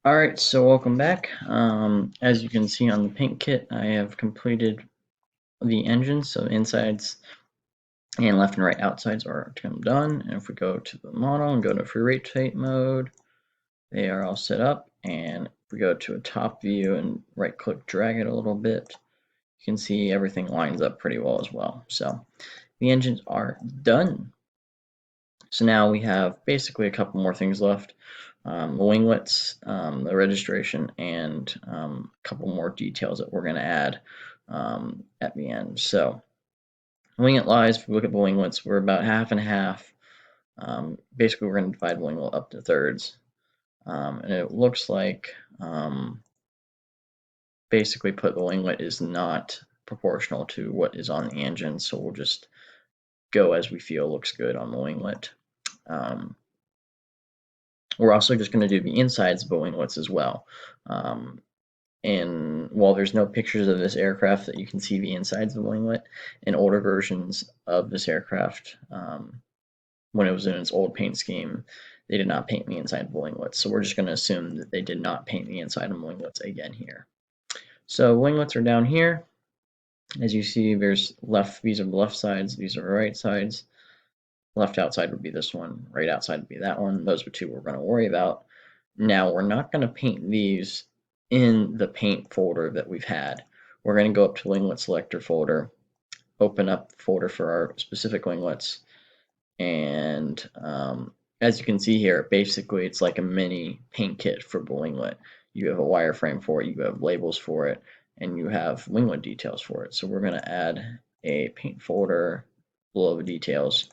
Alright, so welcome back. As you can see on the paint kit, I have completed the engines, so insides and left and right outsides are done. And if we go to the model and go to free repaint mode, they are all set up. And if we go to a top view and right click drag it a little bit, you can see everything lines up pretty well as well. So the engines are done. So now we have basically a couple more things left. The winglets, the registration, and a couple more details that we're going to add at the end. So winglet lies, if we look at the winglets, we're about half and half. Basically, we're going to divide winglet up to thirds. And it looks like basically put the winglet is not proportional to what is on the engine, so we'll just go as we feel looks good on the winglet. We're also just going to do the insides of the winglets as well. And while there's no pictures of this aircraft that you can see the insides of the winglet, in older versions of this aircraft, when it was in its old paint scheme, they did not paint the inside of the winglets. So we're just going to assume that they did not paint the inside of the winglets again here. So winglets are down here. As you see, there's these are the left sides, these are the right sides. Left outside would be this one, right outside would be that one. Those are two we're going to worry about. Now, we're not going to paint these in the paint folder that we've had. We're going to go up to winglet selector folder, open up the folder for our specific winglets, and as you can see here, basically it's like a mini paint kit for the winglet. You have a wireframe for it, you have labels for it, and you have winglet details for it. So we're going to add a paint folder below the details.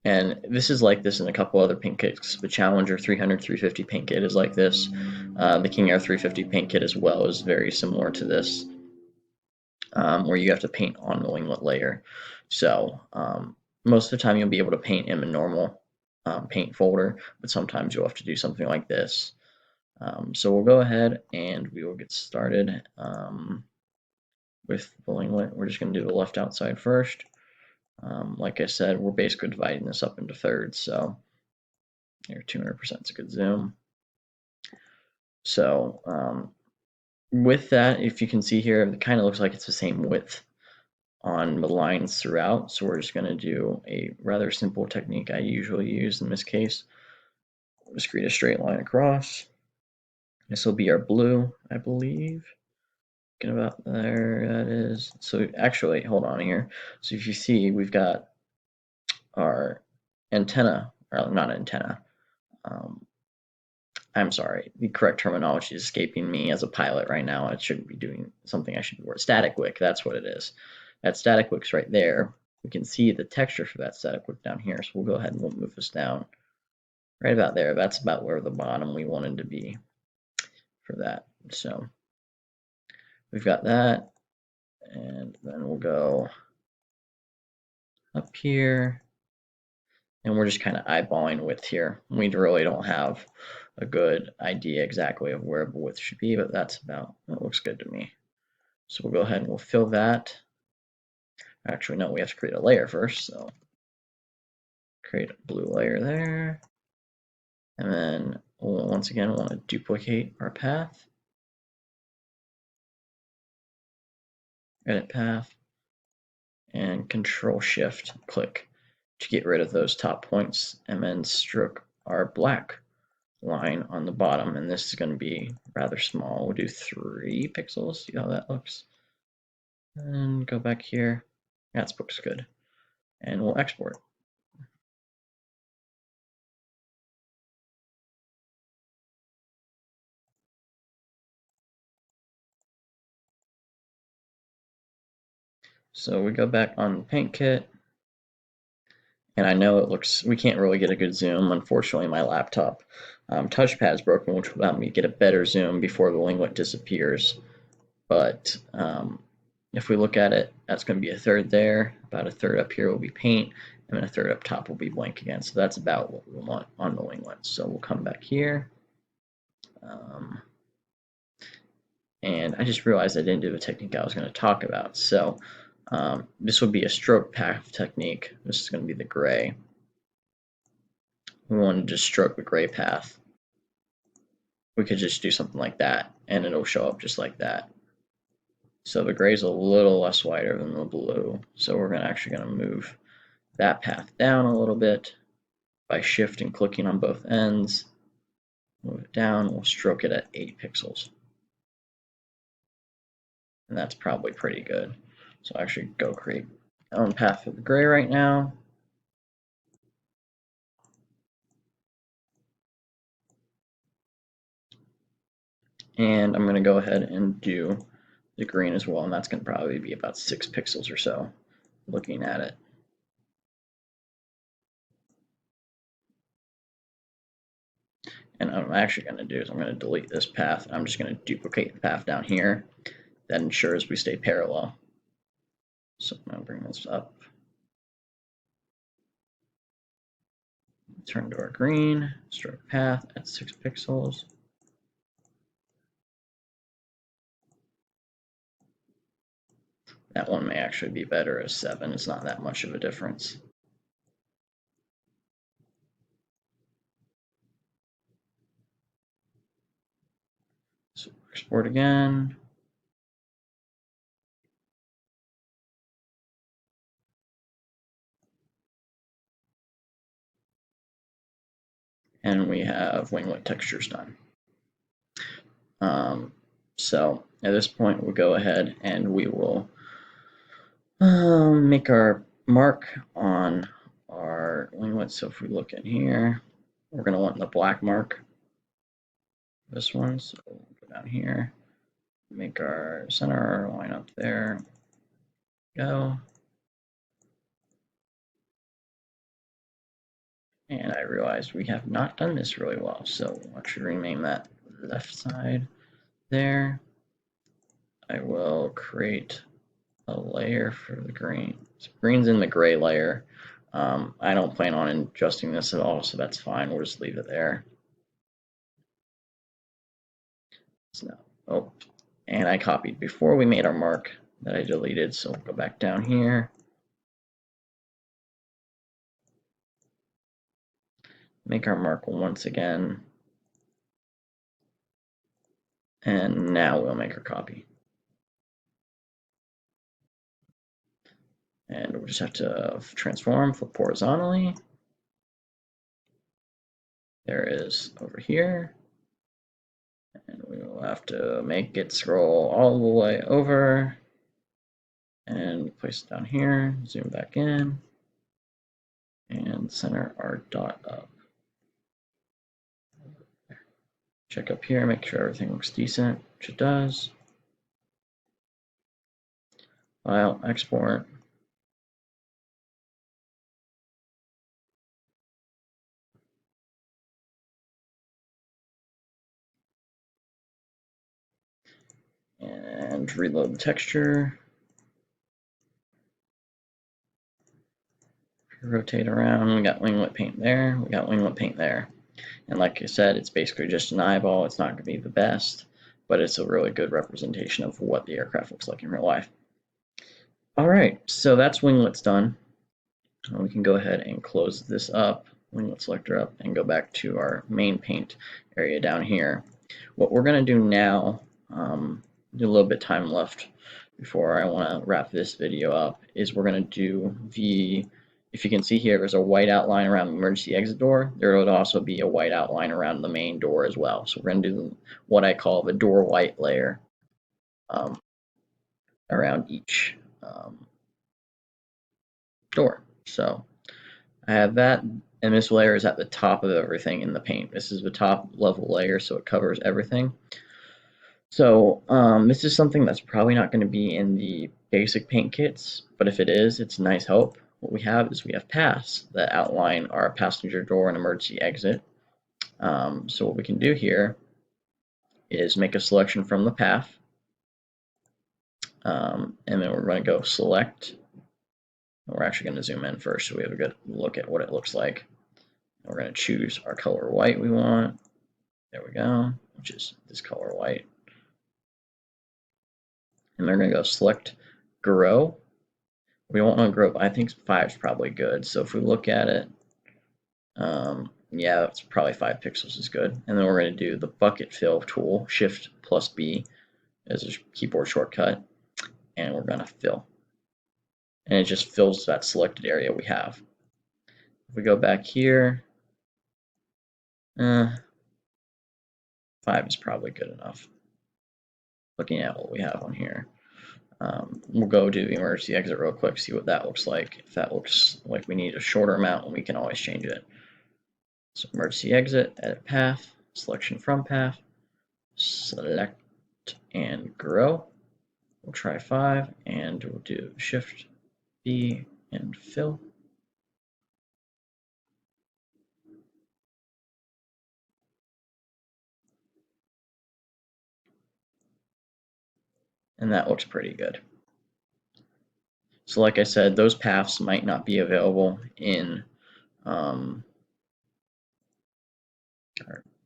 And this is like this in a couple other paint kits. The Challenger 300, 350 paint kit is like this. The King Air 350 paint kit as well is very similar to this, where you have to paint on the winglet layer. So most of the time you'll be able to paint in a normal paint folder, but sometimes you'll have to do something like this. So we'll go ahead and we will get started with the winglet. We're just going to do the left outside first. Like I said, we're basically dividing this up into thirds, so here 200% is a good zoom. So with that, if you can see here, it kind of looks like it's the same width on the lines throughout. So we're just going to do a rather simple technique I usually use in this case. Just create a straight line across. This will be our blue, I believe. Get about there, that is. So actually, hold on here. So if you see, we've got our antenna, or not antenna. I'm sorry, the correct terminology is escaping me as a pilot right now. I shouldn't be doing something I should be working. Static wick, that's what it is. That static wick's right there. We can see the texture for that static wick down here. So we'll go ahead and we'll move this down right about there. That's about where the bottom we wanted to be for that. So we've got that, and then we'll go up here, and we're just kind of eyeballing width here. We really don't have a good idea exactly of where the width should be, but that looks good to me. So we'll go ahead and we'll fill that. Actually, no, we have to create a layer first. So create a blue layer there. And then once again, we'll want to duplicate our path. Edit path. And Control Shift click to get rid of those top points. And then stroke our black line on the bottom. And this is going to be rather small. We'll do 3 pixels. See how that looks. And go back here. That looks good. And we'll export. So we go back on the paint kit, and I know we can't really get a good zoom. Unfortunately, my laptop touchpad is broken, which will allow me to get a better zoom before the winglet disappears. But if we look at it, that's going to be a third there, about a third up here will be paint, and then a third up top will be blank again. So that's about what we want on the winglet. So we'll come back here. And I just realized I didn't do the technique I was going to talk about. So this would be a stroke path technique. This is going to be the gray. we want to just stroke the gray path, we could just do something like that, and it'll show up just like that. So the gray is a little less wider than the blue, so we're actually going to move that path down a little bit by shift and clicking on both ends. Move it down, we'll stroke it at 8 pixels. And that's probably pretty good. So I'll actually go create my own path for the gray right now. And I'm going to go ahead and do the green as well, and that's going to probably be about 6 pixels or so looking at it. And what I'm actually going to do is I'm going to delete this path. I'm just going to duplicate the path down here. That ensures we stay parallel. So I'm going to bring this up. Turn to our green, stroke path at 6 pixels. That one may actually be better as 7. It's not that much of a difference. So export again. And we have winglet textures done. So at this point, we'll go ahead and we will make our mark on our winglet. So if we look in here, we're going to want the black mark. This one. So we'll go down here, make our center line up there. Go. And I realized we have not done this really well, so we'll actually rename that left side there. I will create a layer for the green. So green's in the gray layer. I don't plan on adjusting this at all, so that's fine. We'll just leave it there. So, oh, and I copied before we made our mark that I deleted, so we'll go back down here. Make our mark once again. And now we'll make our copy. And we'll just have to transform, flip horizontally. There is over here. And we will have to make it scroll all the way over. And place it down here, zoom back in. And center our dot up. Check up here, make sure everything looks decent, which it does. File, export. And reload the texture. Rotate around, we got winglet paint there, we got winglet paint there. And like I said, it's basically just an eyeball. It's not going to be the best, but it's a really good representation of what the aircraft looks like in real life. All right, so that's winglets done. We can go ahead and close this up, winglet selector up, and go back to our main paint area down here. What we're going to do now, do a little bit of time left before I want to wrap this video up, is we're going to do the, if you can see here, there's a white outline around the emergency exit door. There would also be a white outline around the main door as well. So we're going to do what I call the door white layer around each door. So I have that, and this layer is at the top of everything in the paint. This is the top level layer, so it covers everything. So this is something that's probably not going to be in the basic paint kits, but if it is, it's a nice help. What we have is we have paths that outline our passenger door and emergency exit. So what we can do here is make a selection from the path, and then we're going to go select. We're actually going to zoom in first so we have a good look at what it looks like. We're going to choose our color white we want. There we go, which is this color white. And they're going to go select grow. We don't want to grow, but I think 5 is probably good. So if we look at it, Yeah, that's probably 5 pixels is good. And then we're going to do the bucket fill tool, Shift plus B as a keyboard shortcut, and we're going to fill. And it just fills that selected area we have. If we go back here, 5 is probably good enough. Looking at what we have on here. We'll go do the emergency exit real quick, see what that looks like. If that looks like we need a shorter amount, we can always change it. So emergency exit, edit path, selection from path, select and grow. We'll try 5 and we'll do Shift B and fill. And that looks pretty good. So like I said, those paths might not be available in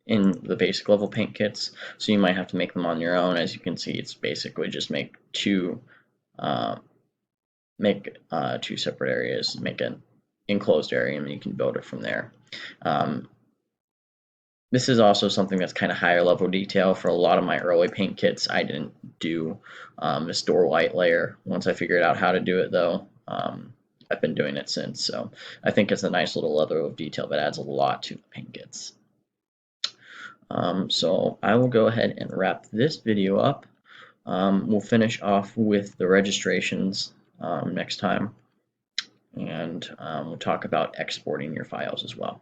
the basic level paint kits, so you might have to make them on your own. As you can see, it's basically just make two separate areas, make an enclosed area, and you can build it from there. This is also something that's kind of higher level detail. For a lot of my early paint kits, I didn't do this door light layer. Once I figured out how to do it, though, I've been doing it since. So I think it's a nice little level of detail that adds a lot to the paint kits. So I will go ahead and wrap this video up. We'll finish off with the registrations next time, and we'll talk about exporting your files as well.